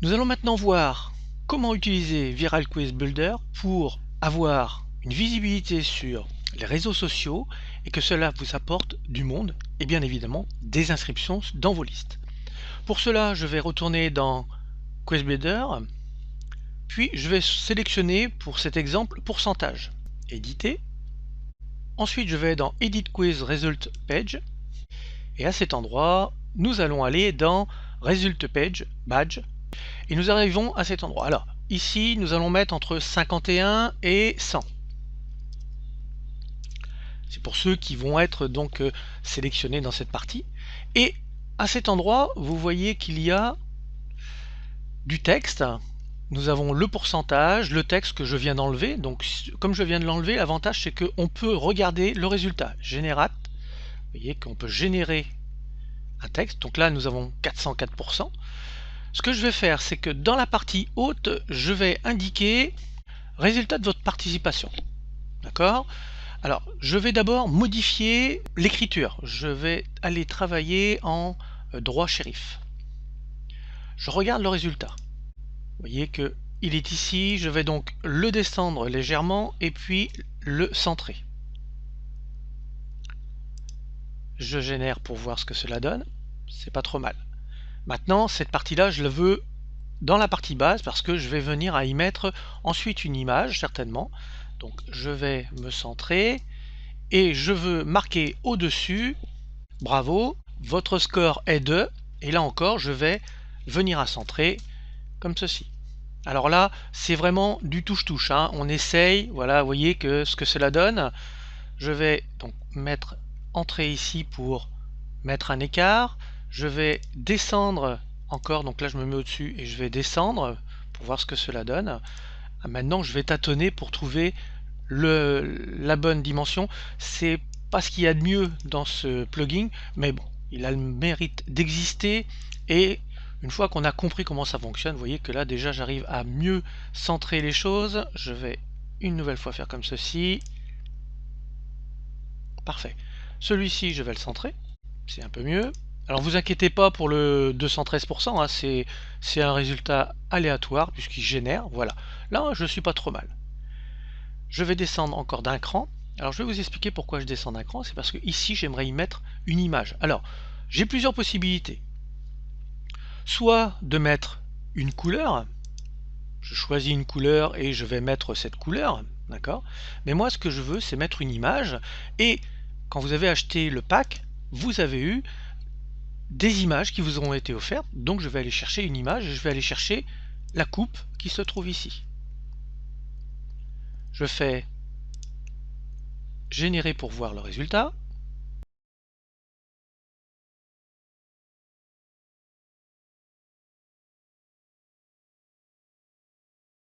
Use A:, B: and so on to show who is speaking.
A: Nous allons maintenant voir comment utiliser Viral Quiz Builder pour avoir une visibilité sur les réseaux sociaux et que cela vous apporte du monde et bien évidemment des inscriptions dans vos listes. Pour cela, je vais retourner dans Quiz Builder, puis je vais sélectionner pour cet exemple pourcentage, éditer. Ensuite, je vais dans Edit Quiz Result Page et à cet endroit, nous allons aller dans Result Page Badge. Et nous arrivons à cet endroit. Alors, ici, nous allons mettre entre 51 et 100. C'est pour ceux qui vont être donc sélectionnés dans cette partie. Et à cet endroit, vous voyez qu'il y a du texte. Nous avons le pourcentage, le texte que je viens d'enlever. Donc, comme je viens de l'enlever, l'avantage c'est qu'on peut regarder le résultat. Générate. Vous voyez qu'on peut générer un texte. Donc là, nous avons 404%. Ce que je vais faire, c'est que dans la partie haute, je vais indiquer résultat de votre participation. D'accord? Alors, je vais d'abord modifier l'écriture. Je vais aller travailler en droit shérif. Je regarde le résultat. Vous voyez que il est ici. Je vais donc le descendre légèrement et puis le centrer. Je génère pour voir ce que cela donne. C'est pas trop mal. Maintenant, cette partie-là, je la veux dans la partie base parce que je vais venir à y mettre ensuite une image, certainement. Donc, je vais me centrer et je veux marquer au-dessus, bravo, votre score est de, et là encore, je vais venir à centrer comme ceci. Alors là, c'est vraiment du touche-touche, hein. On essaye, voilà, vous voyez que ce que cela donne. Je vais donc mettre entrée ici pour mettre un écart. Je vais descendre encore, donc là je me mets au-dessus et je vais descendre pour voir ce que cela donne. Maintenant je vais tâtonner pour trouver la bonne dimension. C'est pas ce qu'il y a de mieux dans ce plugin, mais bon, il a le mérite d'exister et une fois qu'on a compris comment ça fonctionne, vous voyez que là déjà j'arrive à mieux centrer les choses. Je vais une nouvelle fois faire comme ceci. Parfait. Celui-ci je vais le centrer, c'est un peu mieux. Alors vous inquiétez pas pour le 213%, hein, c'est un résultat aléatoire puisqu'il génère, voilà. Là je suis pas trop mal. Je vais descendre encore d'un cran. Alors je vais vous expliquer pourquoi je descends d'un cran, c'est parce que ici j'aimerais y mettre une image. Alors j'ai plusieurs possibilités. Soit de mettre une couleur, je choisis une couleur et je vais mettre cette couleur, d'accord? Mais moi ce que je veux c'est mettre une image et quand vous avez acheté le pack, vous avez eu des images qui vous ont été offertes, donc je vais aller chercher une image et je vais aller chercher la coupe qui se trouve ici. Je fais générer pour voir le résultat.